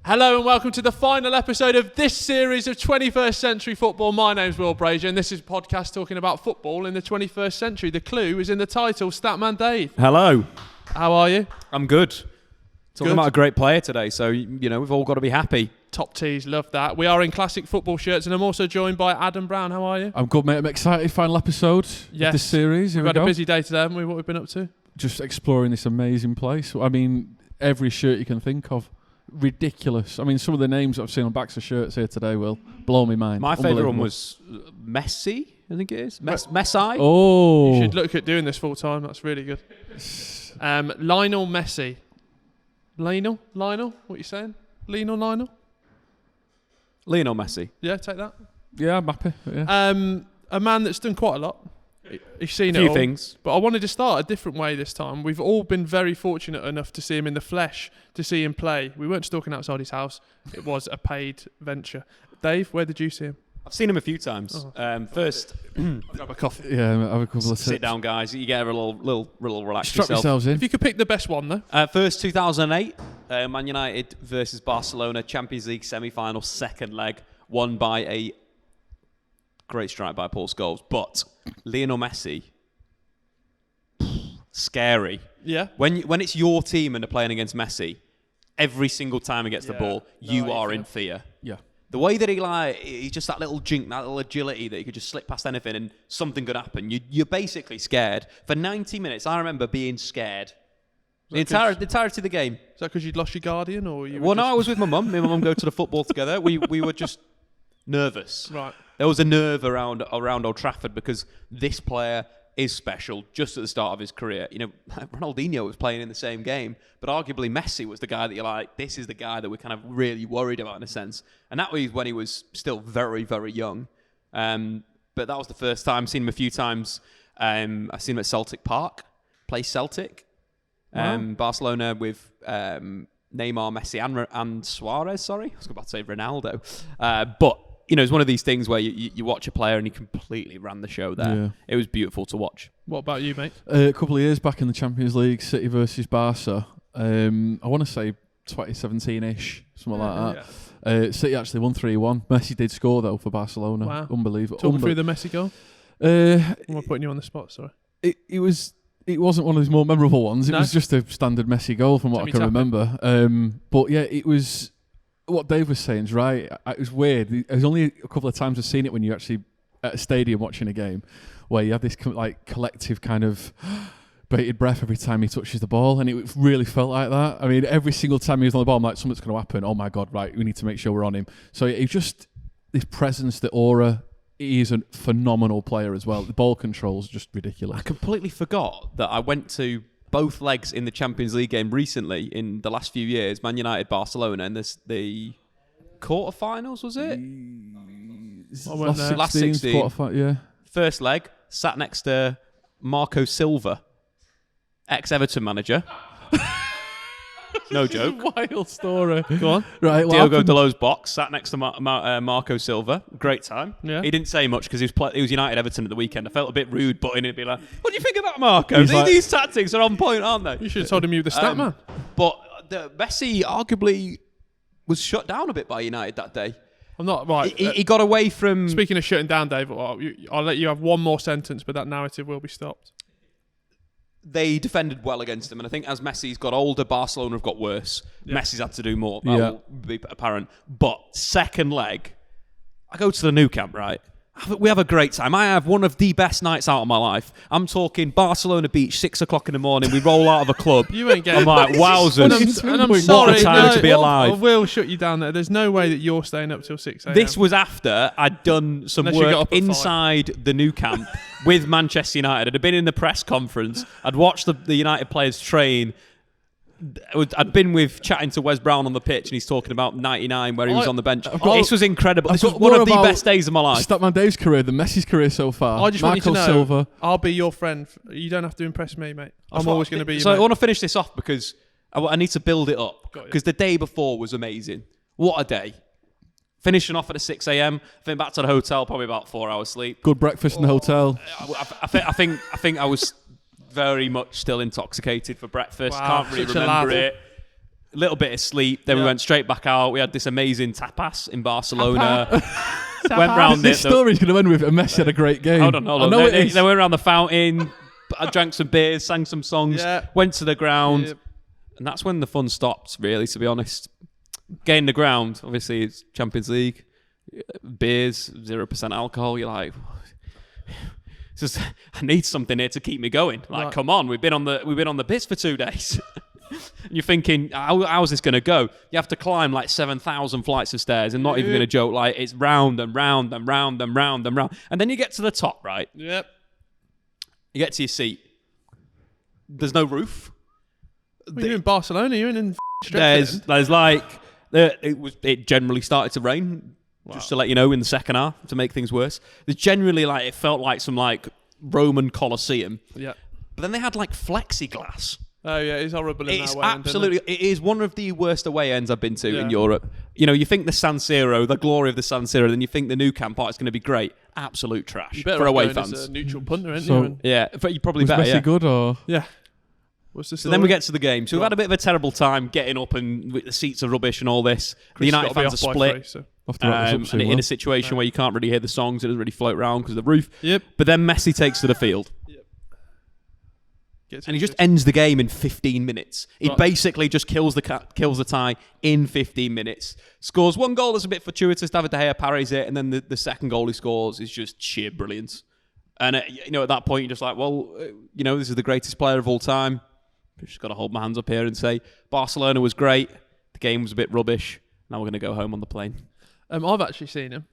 Hello and welcome to the final episode of this series of 21st Century Football. My name's Will Brazier and this is a podcast talking about football in the 21st century. The clue is in the title, Statman Dave. Hello. How are you? I'm good. Talking about a great player today, so, you know, we've all got to be happy. Top tees, love that. We are in classic football shirts and I'm also joined by Adam Brown. How are you? I'm good, mate. I'm excited. Final episode of this series. We've had a busy day today, haven't we? What we've been up to? Just exploring this amazing place. I mean, every shirt you can think of. Ridiculous. I mean, some of the names I've seen on backs of shirts here today will blow my mind. My favourite one was Messi, I think it is. Messi. Oh. You should look at doing this full time. That's really good. Lionel Messi. Lionel? What are you saying? Lionel Messi. Yeah, take that. Yeah, I'm happy. Yeah. A man that's done quite a lot. He's seen a it few all. things. But I wanted to start a different way this time. We've all been very fortunate enough to see him in the flesh, to see him play. We weren't stalking outside his house. It was a paid venture. Dave, where did you see him? I've seen him a few times. First, I'll grab a coffee. Yeah, have a couple of sit down, guys. You get a little relax Strap yourself. yourselves in. If you could pick the best one, though. First, 2008, Man United versus Barcelona, Champions League semi-final, second leg, won by a great strike by Paul Scholes. But Lionel Messi, scary. Yeah. When it's your team and they're playing against Messi, every single time he gets the ball, you are in fear. Yeah. The way that he's just that little jink, that little agility that he could just slip past anything and something could happen. You're basically scared. For 90 minutes, I remember being scared. The entirety of the game. Is that because you'd lost your guardian? Or you no, I was with my mum. Me and my mum go to the football together. We were just nervous. Right. There was a nerve around Old Trafford because this player is special just at the start of his career. You know, Ronaldinho was playing in the same game, but arguably Messi was the guy that you're like, this is the guy that we're kind of really worried about in a sense. And that was when he was still very, very young. But that was the first time. I've seen him a few times. I've seen him at Celtic Park, play Celtic. Wow. Barcelona with Neymar, Messi and Suarez, sorry. I was about to say Ronaldo. But you know, it's one of these things where you watch a player and he completely ran the show there. Yeah. It was beautiful to watch. What about you, mate? A couple of years back in the Champions League, City versus Barca. I want to say 2017-ish, something like that. Yeah. City actually won 3-1. Messi did score, though, for Barcelona. Wow. Unbelievable. Talk me through the Messi goal. Am I putting you on the spot? Sorry. It wasn't one of his more memorable ones. It was just a standard Messi goal from what I can remember. But yeah, it was... What Dave was saying is right. It was weird. There's only a couple of times I've seen it when you're actually at a stadium watching a game where you have this like collective kind of bated breath every time he touches the ball, and it really felt like that. I mean, every single time he was on the ball, I'm like, something's going to happen. Oh my God, right, we need to make sure we're on him. So it just, this presence, the aura, he is a phenomenal player as well. The ball control's just ridiculous. I completely forgot that I went to both legs in the Champions League game recently in the last few years, Man United, Barcelona, and the quarterfinals, was it? Last 16. Yeah. First leg, sat next to Marco Silva, ex-Everton manager. No joke. Wild story. Go on. Right. Diogo Dalot's box, sat next to Marco Silva. Great time. Yeah. He didn't say much because he was United Everton at the weekend. I felt a bit rude, but in it, be like, "What do you think of that, Marco? These tactics are on point, aren't they?" You should have told him you were the stat man. But Messi arguably was shut down a bit by United that day. I'm not right. He got away from. Speaking of shutting down, Dave, I'll let you have one more sentence, but that narrative will be stopped. They defended well against him, and I think as Messi's got older, Barcelona have got worse. Yeah. Messi's had to do more. That will be apparent. But second leg, I go to the Nou Camp, right? We have a great time. I have one of the best nights out of my life. I'm talking Barcelona Beach, 6 o'clock in the morning. We roll out of a club. You ain't getting. I'm like, wowzers. And I'm sorry. What a time to be alive. I will shut you down there. There's no way that you're staying up till 6 a.m. This was after I'd done some work inside the Nou Camp with Manchester United. I'd been in the press conference. I'd watched the United players train. I'd been chatting to Wes Brown on the pitch, and he's talking about '99 where he was on the bench. This was incredible. This was one of the best days of my life. Statman Dave's career, the Messi's career so far. I just want you to know, Silva. I'll be your friend. You don't have to impress me, mate. I'm always going to be your mate. I want to finish this off because I need to build it up. Because the day before was amazing. What a day. Finishing off at 6 a.m. Then back to the hotel, probably about 4 hours sleep. Good breakfast in the hotel. I think I was very much still intoxicated for breakfast. Wow, can't really remember it. little bit of sleep. Then we went straight back out. We had this amazing tapas in Barcelona. Went round this story's going to end with Messi had a great game. Hold on. They went around the fountain. I drank some beers, sang some songs, went to the ground, and that's when the fun stopped. Really, to be honest, getting the ground. Obviously, it's Champions League, beers, 0% alcohol. You're like, it's just, I need something here to keep me going. Like, come on, we've been on the piss for 2 days. And you're thinking, how's this going to go? You have to climb like 7,000 flights of stairs, and not even going to joke. Like, it's round and round and round and round and round, and then you get to the top, right? Yep. You get to your seat. There's no roof. Well, you're in Barcelona. You're in. There's like it generally started to rain. Wow. Just to let you know, in the second half, to make things worse, there's generally like it felt like some like Roman Colosseum. Yeah. But then they had like flexiglass. Oh yeah, it's horrible in that way. Absolutely, it is one of the worst away ends I've been to in Europe. You know, you think the San Siro, the glory of the San Siro, then you think the new Camp is going to be great. Absolute trash for away fans. As a neutral punter, aren't you? Yeah, but you probably was better. Messi good or What's the story? So then we get to the game. So we've had a bit of a terrible time getting up, and the seats are rubbish and all this. The United fans are split. And in a situation where you can't really hear the songs, it doesn't really float around because of the roof. Yep. But then Messi takes to the field. And he just ends the game in 15 minutes. He basically just kills the tie in 15 minutes. Scores one goal that's a bit fortuitous. David De Gea parries it, and then the second goal he scores is just sheer brilliance. And at that point you're just like, well, this is the greatest player of all time. I've just got to hold my hands up here and say Barcelona was great. The game was a bit rubbish. Now we're going to go home on the plane. I've actually seen him.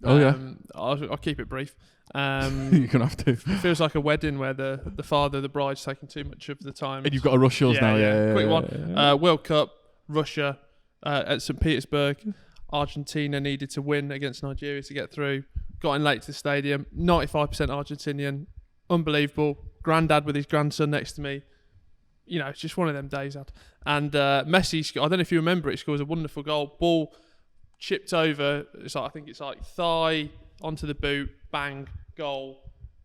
Oh yeah. I'll keep it brief. You're gonna have to. It feels like a wedding where the father of the bride's taking too much of the time. And you've got to rush yours now. Yeah. Quick one. World Cup, Russia at St. Petersburg. Argentina needed to win against Nigeria to get through. Got in late to the stadium. 95% Argentinian. Unbelievable. Granddad with his grandson next to me. It's just one of them days, Ad. And Messi, I don't know if you remember it, he scores a wonderful goal. Ball chipped over. I think it's like thigh onto the boot, bang, goal,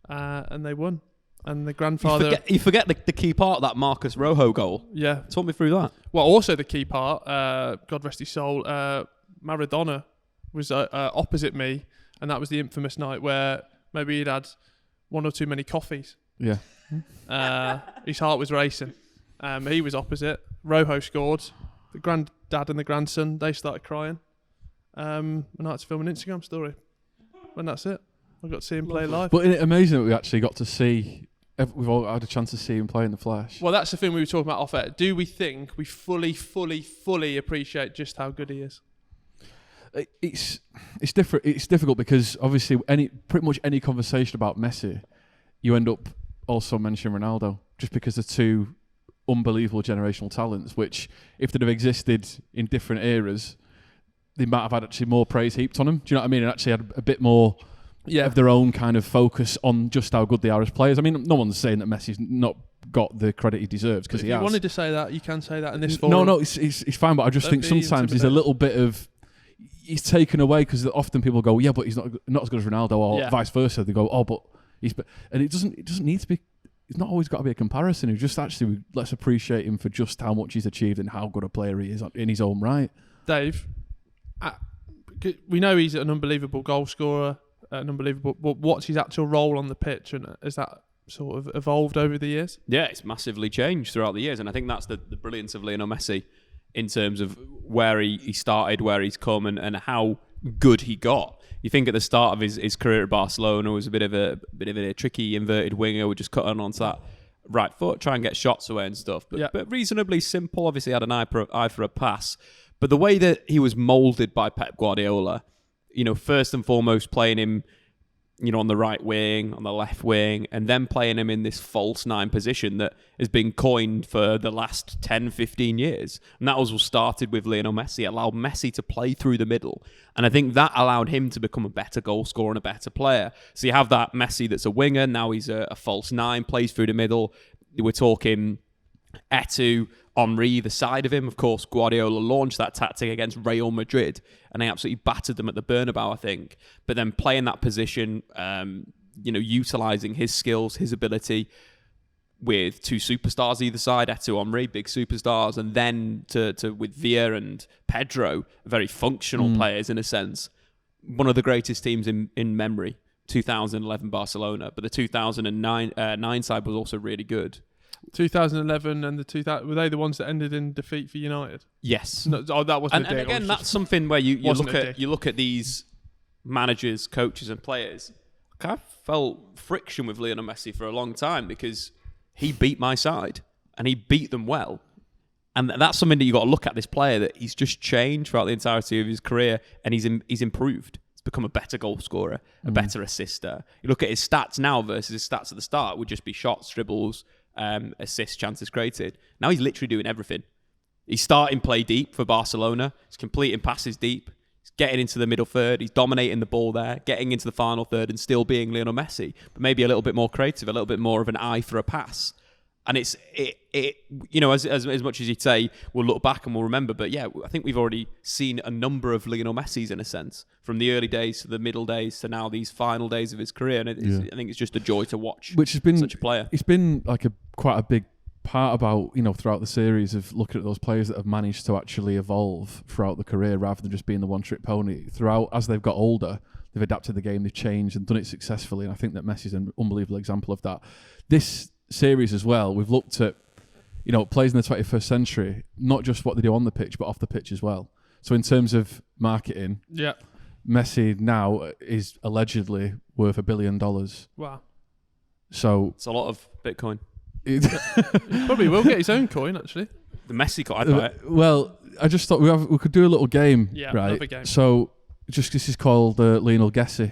and they won. And the grandfather... You forget the key part of that Marcus Rojo goal. Yeah. Talk me through that. Well, also the key part, God rest his soul, Maradona was opposite me, and that was the infamous night where maybe he'd had one or too many coffees. Yeah. His heart was racing. He was opposite. Rojo scored. The granddad and the grandson, they started crying. And I had to film an Instagram story. And that's it. I got to see him play live. But isn't it amazing that we actually got to see... We've all had a chance to see him play in the flesh. Well, that's the thing we were talking about off air. Do we think we fully appreciate just how good he is? It's different. It's difficult because obviously pretty much any conversation about Messi, you end up also mentioning Ronaldo, just because they're two unbelievable generational talents, which if they'd have existed in different eras, they might have had actually more praise heaped on them. Do you know what I mean? And actually had a bit more of their own kind of focus on just how good they are as players. I mean, no one's saying that Messi's not got the credit he deserves, because he has. If you wanted to say that, you can say that in this forum. No, it's fine, but I just think sometimes he's a little bit of... He's taken away, because often people go, yeah, but he's not as good as Ronaldo, or vice versa. They go, oh, but he's... And it doesn't need to be... It's not always got to be a comparison. It's just actually, let's appreciate him for just how much he's achieved and how good a player he is in his own right. Dave, we know he's an unbelievable goal scorer, but what's his actual role on the pitch, and has that sort of evolved over the years? Yeah, it's massively changed throughout the years, and I think that's the brilliance of Lionel Messi in terms of where he started, where he's come, and how good he got. You think at the start of his career at Barcelona was a bit of a tricky inverted winger, would just cut onto that right foot, try and get shots away and stuff, but reasonably simple. Obviously had an eye for a pass. But the way that he was moulded by Pep Guardiola, first and foremost playing him, on the right wing, on the left wing, and then playing him in this false nine position that has been coined for the last 10, 15 years. And that was what started with Lionel Messi. It allowed Messi to play through the middle. And I think that allowed him to become a better goal scorer and a better player. So you have that Messi that's a winger, now he's a false nine, plays through the middle. We're talking Eto'o, Henry, the side of him. Of course, Guardiola launched that tactic against Real Madrid, and they absolutely battered them at the Bernabeu, I think. But then playing that position, utilising his skills, his ability, with two superstars either side, Eto'o, Henry, big superstars, and then to with Villa and Pedro, very functional players in a sense. One of the greatest teams in memory, 2011 Barcelona, but the 2009 side was also really good. 2011 and the 2000, were they the ones that ended in defeat for United? Yes. No, that wasn't. And again, that's something where you look at these managers, coaches, and players. I've felt friction with Lionel Messi for a long time because he beat my side and he beat them well. And that's something that you got to look at this player, that he's just changed throughout the entirety of his career, and he's improved. He's become a better goal scorer, a better assister. You look at his stats now versus his stats at the start would just be shots, dribbles, assists, chances created. Now he's literally doing everything. He's starting play deep for Barcelona. He's completing passes deep. He's getting into the middle third. He's dominating the ball there, getting into the final third, and still being Lionel Messi, but maybe a little bit more creative, a little bit more of an eye for a pass. And it's you know, as much as you'd say, we'll look back and we'll remember, but yeah, I think we've already seen a number of Lionel Messis in a sense, from the early days to the middle days to now these final days of his career, and I think it's just a joy to watch. Which has been such a player. It's been like quite a big part about, you know, throughout the series of looking at those players that have managed to actually evolve throughout the career rather than just being the one-trick pony. Throughout, as they've got older, they've adapted the game, they've changed and done it successfully, and I think that Messi's an unbelievable example of that. This series as well, we've looked at, you know, players in the 21st century, not just what they do on the pitch, but off the pitch as well. So in terms of marketing, Messi now is allegedly worth $1 billion. Wow. So it's a lot of Bitcoin. Probably will get his own coin, actually. The Messi coin, I'd buy it. Well, I just thought we could do a little game, right? Another game. So this is called Lionel Messi.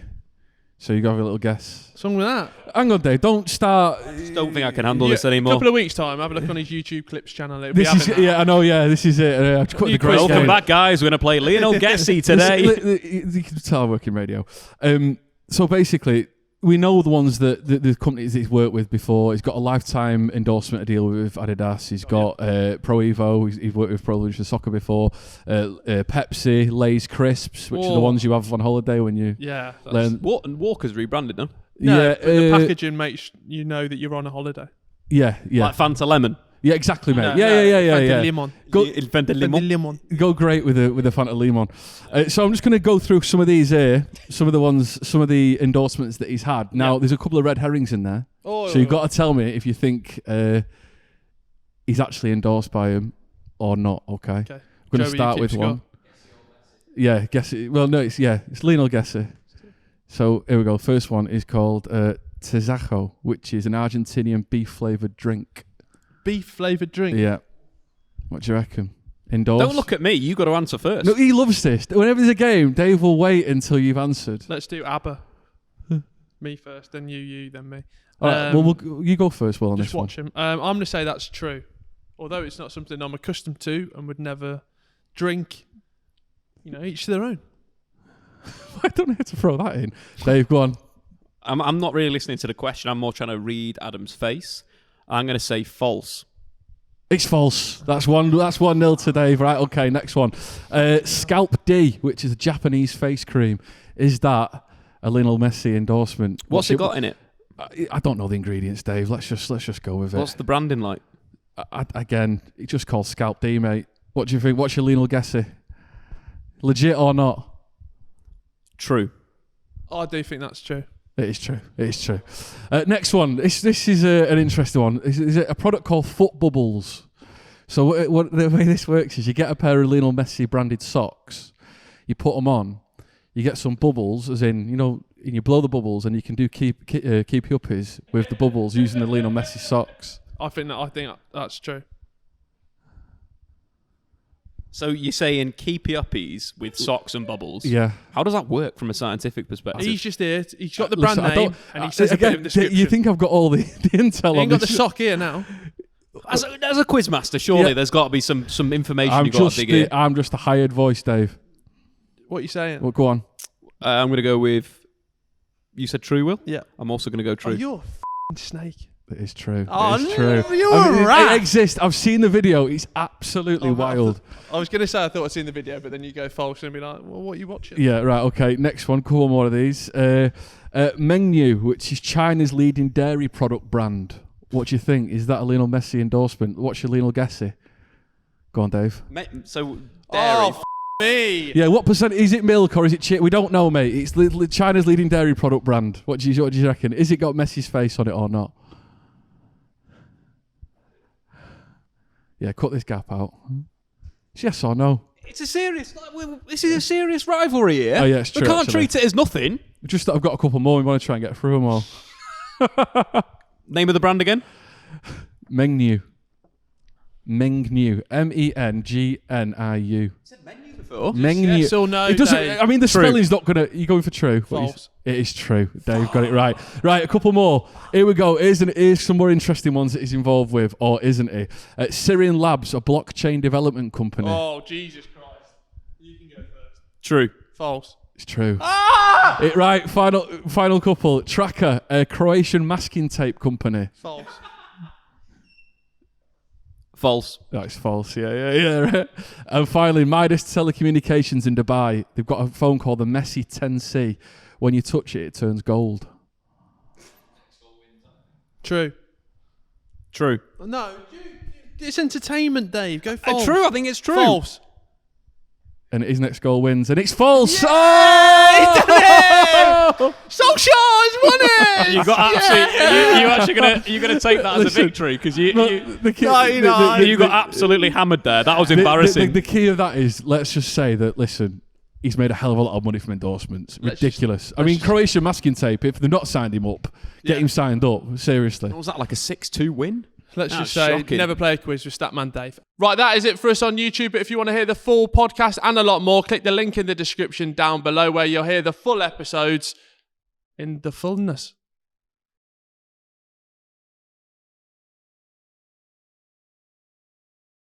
So you got a little guess. What's wrong with that? Hang on, Dave. Don't start. I just don't think I can handle this anymore. A couple of weeks' time, have a look on his YouTube clips channel. I know. Yeah, this is it. Welcome back, guys. We're going to play Lionel Messi today. You can tell I work in radio. So basically, we know the ones that the companies that he's worked with before. He's got a lifetime endorsement deal with Adidas. He's got Pro Evo. He's worked with Pro Evolution Soccer before. Pepsi, Lay's Crisps, which are the ones you have on holiday when you learn. Walker's rebranded them. No, the packaging makes you know that you're on a holiday. Yeah. Like Fanta Lemon. Yeah, exactly, mate. Yeah. Fanta Limon. Go great with the Fanta Limon. So I'm just going to go through some of these here, some of the endorsements that he's had. Now, there's a couple of red herrings in there. So you've got to tell me if you think he's actually endorsed by him or not, okay? I'm going to start with one. Yeah, guess it. Well, no, it's Lionel Messi. So here we go. First one is called Tezajo, which is an Argentinian beef-flavoured drink. Beef-flavoured drink? Yeah. What do you reckon? Endorsed? Don't look at me. You got to answer first. No, he loves this. Whenever there's a game, Dave will wait until you've answered. Let's do ABBA. Me first, then you, then me. All right, well, you go first, Will, on just this one. Just watch him. I'm going to say that's true. Although it's not something I'm accustomed to and would never drink. You know, each to their own. I don't know how to throw that in. Dave, go on. I'm not really listening to the question. I'm more trying to read Adam's face. I'm going to say false. It's false. That's 1-0 to Dave. Right, okay, next one. Scalp D, which is a Japanese face cream. Is that a Lionel Messi endorsement? What's it got in it? I don't know the ingredients, Dave. Let's just go with it. What's the branding like? Again, it's just called Scalp D, mate. What do you think? What's your Lionel Messi? Legit or not? True. I do think that's true. It is true. Next one. This is an interesting one. Is it a product called Foot Bubbles? So what the way this works is you get a pair of Lionel Messi branded socks, you put them on, you get some bubbles, as in, you know, and you blow the bubbles, and you can do keep uppies with the bubbles using the Lionel Messi socks. I think that's true. So you're saying keepy uppies with socks and bubbles? Yeah. How does that work from a scientific perspective? He's just here. He's got the brand name, and he says again, a bit of description. You think I've got all the intel on this? He ain't got the sock here now. As a quizmaster, surely there's got to be some information you've got to dig in. I'm just a hired voice, Dave. What are you saying? Well, go on. I'm going to go with... You said true, Will? Yeah. I'm also going to go true. Oh, you're a f***ing snake. It is true. Oh, it is true. You're a rat. It exists. I've seen the video. It's absolutely wild. I was going to say I thought I'd seen the video, but then you go false and be like, well, what are you watching? Yeah, right, okay. Next one. Couple more of these. Mengniu, which is China's leading dairy product brand. What do you think? Is that a Lionel Messi endorsement? What's your Lionel guessy? Go on, Dave. So dairy. Oh, me. Yeah, what percent is it milk or is it we don't know, mate. It's China's leading dairy product brand. What do you reckon? Is it got Messi's face on it or not? Yeah, cut this gap out. Yes or no? It's a serious. This is a serious rivalry here. Oh yeah, it's true. We can't actually. treat it as nothing. Just that I've got a couple more. We want to try and get through them all. Name of the brand again? Mengniu. Mengniu. MENGNIU. Said menu before. Mengniu. Yes or no, It doesn't. Dave? I mean, the True. spelling's not gonna. You going for true? False. It is true. Dave got it right. Right, a couple more. Here we go. Here's some more interesting ones that he's involved with, or isn't he? Syrian Labs, a blockchain development company. Oh, Jesus Christ. You can go first. True. False. It's true. Ah! Right, final couple. Tracker, a Croatian masking tape company. False. False. That's false. Yeah. And finally, Midas Telecommunications in Dubai. They've got a phone called the Messi 10C. When you touch it, it turns gold. True. True. No, it's entertainment, Dave. Go false. True. I think it's true. False. And his next goal wins, and it's false. Yeah! Oh! Solskjaer's won it. You got absolutely. You gonna take that as a victory because you got absolutely hammered there. That was embarrassing. The key of that is, let's just say that. Listen, he's made a hell of a lot of money from endorsements. Ridiculous. I mean, Croatian masking tape. If they've not signed him up, get him signed up. Seriously. Was that like a 6-2 win? Let's That's just say, shocking. never play a quiz with Statman Dave. Right, that is it for us on YouTube. But if you want to hear the full podcast and a lot more, click the link in the description down below where you'll hear the full episodes in the fullness.